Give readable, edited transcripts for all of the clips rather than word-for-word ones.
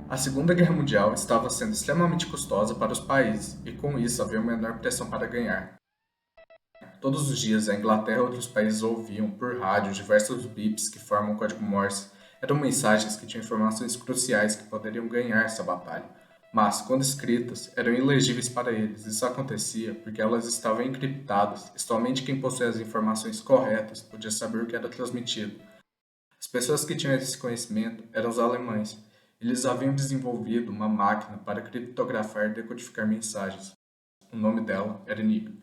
A Segunda Guerra Mundial estava sendo extremamente custosa para os países, e com isso havia uma enorme pressão para ganhar. Todos os dias, a Inglaterra e outros países ouviam, por rádio, diversos bips que formam o código Morse. Eram mensagens que tinham informações cruciais que poderiam ganhar essa batalha. Mas, quando escritas, eram ilegíveis para eles. Isso acontecia porque elas estavam encriptadas, e somente quem possuía as informações corretas podia saber o que era transmitido. As pessoas que tinham esse conhecimento eram os alemães. Eles haviam desenvolvido uma máquina para criptografar e decodificar mensagens. O nome dela era Enigma.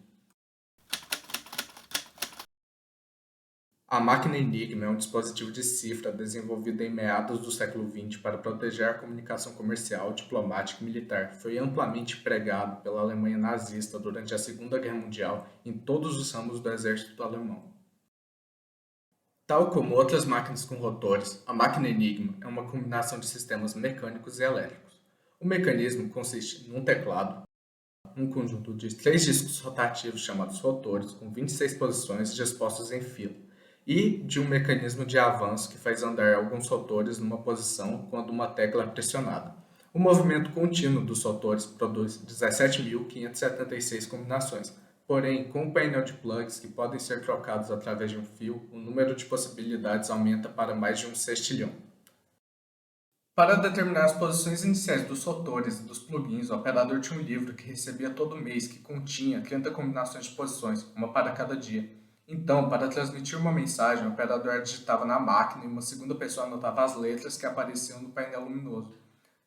A máquina Enigma é um dispositivo de cifra desenvolvido em meados do século XX para proteger a comunicação comercial, diplomática e militar. Foi amplamente empregado pela Alemanha nazista durante a Segunda Guerra Mundial em todos os ramos do exército alemão. Tal como outras máquinas com rotores, a máquina Enigma é uma combinação de sistemas mecânicos e elétricos. O mecanismo consiste num teclado, um conjunto de três discos rotativos chamados rotores, com 26 posições dispostos em fila, e de um mecanismo de avanço que faz andar alguns rotores numa posição quando uma tecla é pressionada. O movimento contínuo dos rotores produz 17.576 combinações. Porém, com o painel de plugs que podem ser trocados através de um fio, o número de possibilidades aumenta para mais de um sextilhão. Para determinar as posições iniciais dos rotores e dos plugins, o operador tinha um livro que recebia todo mês que continha 30 combinações de posições, uma para cada dia. Então, para transmitir uma mensagem, o operador digitava na máquina e uma segunda pessoa anotava as letras que apareciam no painel luminoso.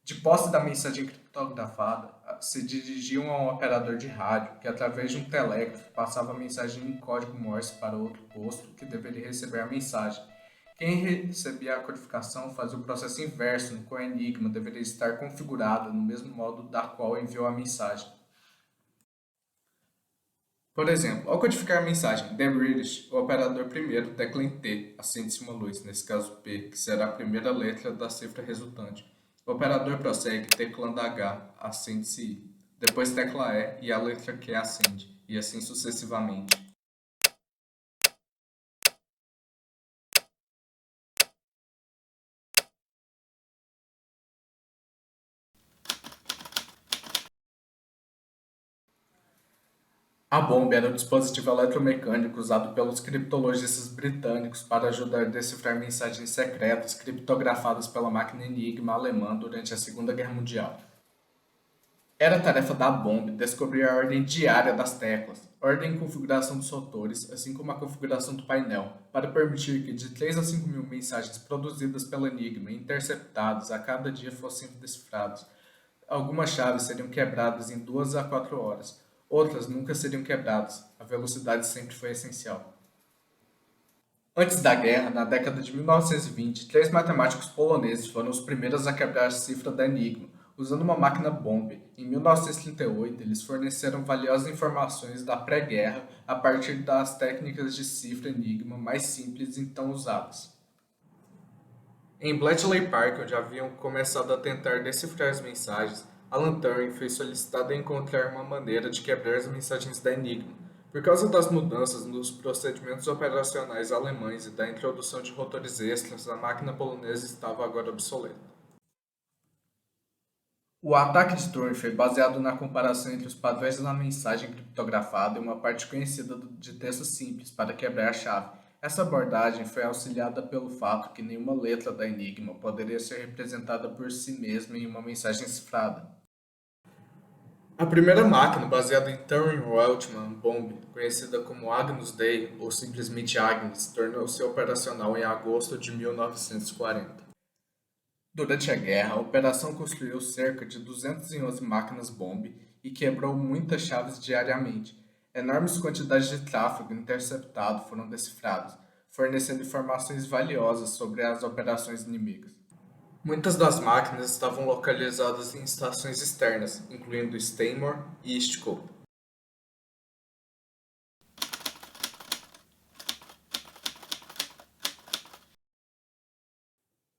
De posse da mensagem criptografada, se dirigiam a um operador de rádio que, através de um telégrafo, passava a mensagem em código Morse para outro posto que deveria receber a mensagem. Quem recebia a codificação fazia o processo inverso, no qual a Enigma deveria estar configurada no mesmo modo da qual enviou a mensagem. Por exemplo, ao codificar a mensagem The British, o operador primeiro tecla em T, acende-se uma luz, nesse caso P, que será a primeira letra da cifra resultante. O operador prossegue teclando H, acende-se I. Depois tecla E e a letra Q acende, e assim sucessivamente. A bomba era um dispositivo eletromecânico usado pelos criptologistas britânicos para ajudar a decifrar mensagens secretas criptografadas pela máquina Enigma alemã durante a Segunda Guerra Mundial. Era tarefa da bomba descobrir a ordem diária das teclas, ordem e configuração dos rotores, assim como a configuração do painel, para permitir que de 3 a 5 mil mensagens produzidas pela Enigma e interceptadas a cada dia fossem decifradas. Algumas chaves seriam quebradas em 2 a 4 horas, outras nunca seriam quebradas. A velocidade sempre foi essencial. Antes da guerra, na década de 1920, três matemáticos poloneses foram os primeiros a quebrar a cifra da Enigma, usando uma máquina bomba. Em 1938, eles forneceram valiosas informações da pré-guerra a partir das técnicas de cifra Enigma mais simples então usadas. Em Bletchley Park, onde haviam começado a tentar decifrar as mensagens, Alan Turing foi solicitado a encontrar uma maneira de quebrar as mensagens da Enigma. Por causa das mudanças nos procedimentos operacionais alemães e da introdução de rotores extras, a máquina polonesa estava agora obsoleta. O ataque de Turing foi baseado na comparação entre os padrões da mensagem criptografada e uma parte conhecida de texto simples para quebrar a chave. Essa abordagem foi auxiliada pelo fato que nenhuma letra da Enigma poderia ser representada por si mesma em uma mensagem cifrada. A primeira máquina, baseada em Turing-Welchman Bomb, conhecida como Agnus Dei ou simplesmente Agnes, tornou-se operacional em agosto de 1940. Durante a guerra, a operação construiu cerca de 211 máquinas bombe e quebrou muitas chaves diariamente. Enormes quantidades de tráfego interceptado foram decifradas, fornecendo informações valiosas sobre as operações inimigas. Muitas das máquinas estavam localizadas em estações externas, incluindo Stanmore e Eastcote.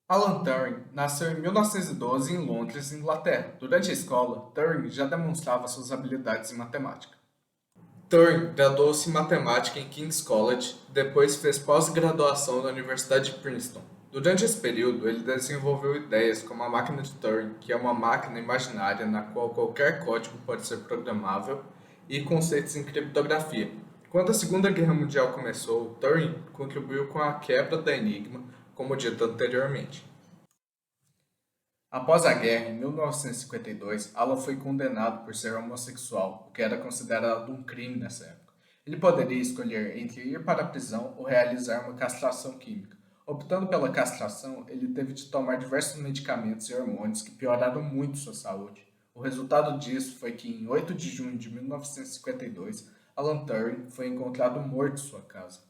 Alan Turing nasceu em 1912 em Londres, Inglaterra. Durante a escola, Turing já demonstrava suas habilidades em matemática. Turing graduou-se em matemática em King's College, depois fez pós-graduação na Universidade de Princeton. Durante esse período, ele desenvolveu ideias como a máquina de Turing, que é uma máquina imaginária na qual qualquer código pode ser programável, e conceitos em criptografia. Quando a Segunda Guerra Mundial começou, Turing contribuiu com a quebra da Enigma, como dito anteriormente. Após a guerra, em 1952, Alan foi condenado por ser homossexual, o que era considerado um crime nessa época. Ele poderia escolher entre ir para a prisão ou realizar uma castração química. Optando pela castração, ele teve de tomar diversos medicamentos e hormônios que pioraram muito sua saúde. O resultado disso foi que, em 8 de junho de 1952, Alan Turing foi encontrado morto em sua casa.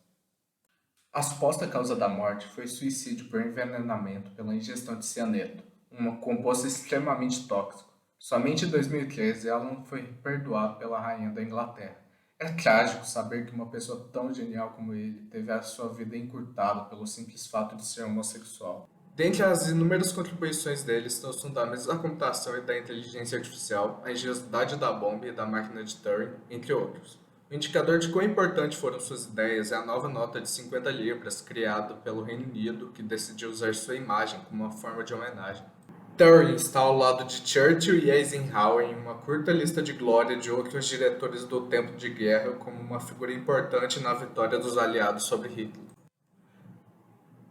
A suposta causa da morte foi suicídio por envenenamento pela ingestão de cianeto, um composto extremamente tóxico. Somente em 2013, Alan foi perdoado pela rainha da Inglaterra. É trágico saber que uma pessoa tão genial como ele teve a sua vida encurtada pelo simples fato de ser homossexual. Dentre as inúmeras contribuições dele estão os fundamentos da computação e da inteligência artificial, a engenhosidade da bomba e da máquina de Turing, entre outros. O indicador de quão importante foram suas ideias é a nova nota de 50 libras criada pelo Reino Unido, que decidiu usar sua imagem como uma forma de homenagem. Turing está ao lado de Churchill e Eisenhower em uma curta lista de glória de outros diretores do tempo de guerra como uma figura importante na vitória dos aliados sobre Hitler.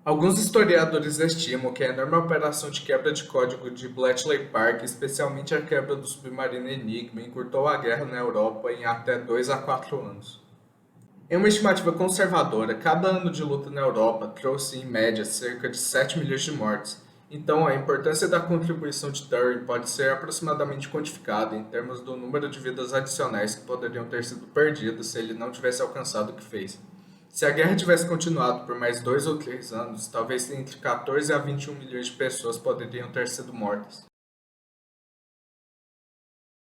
Alguns historiadores estimam que a enorme operação de quebra de código de Bletchley Park, especialmente a quebra do submarino Enigma, encurtou a guerra na Europa em até 2 a 4 anos. Em uma estimativa conservadora, cada ano de luta na Europa trouxe, em média, cerca de 7 milhões de mortes. Então, a importância da contribuição de Turing pode ser aproximadamente quantificada em termos do número de vidas adicionais que poderiam ter sido perdidas se ele não tivesse alcançado o que fez. Se a guerra tivesse continuado por mais 2 ou 3 anos, talvez entre 14 a 21 milhões de pessoas poderiam ter sido mortas.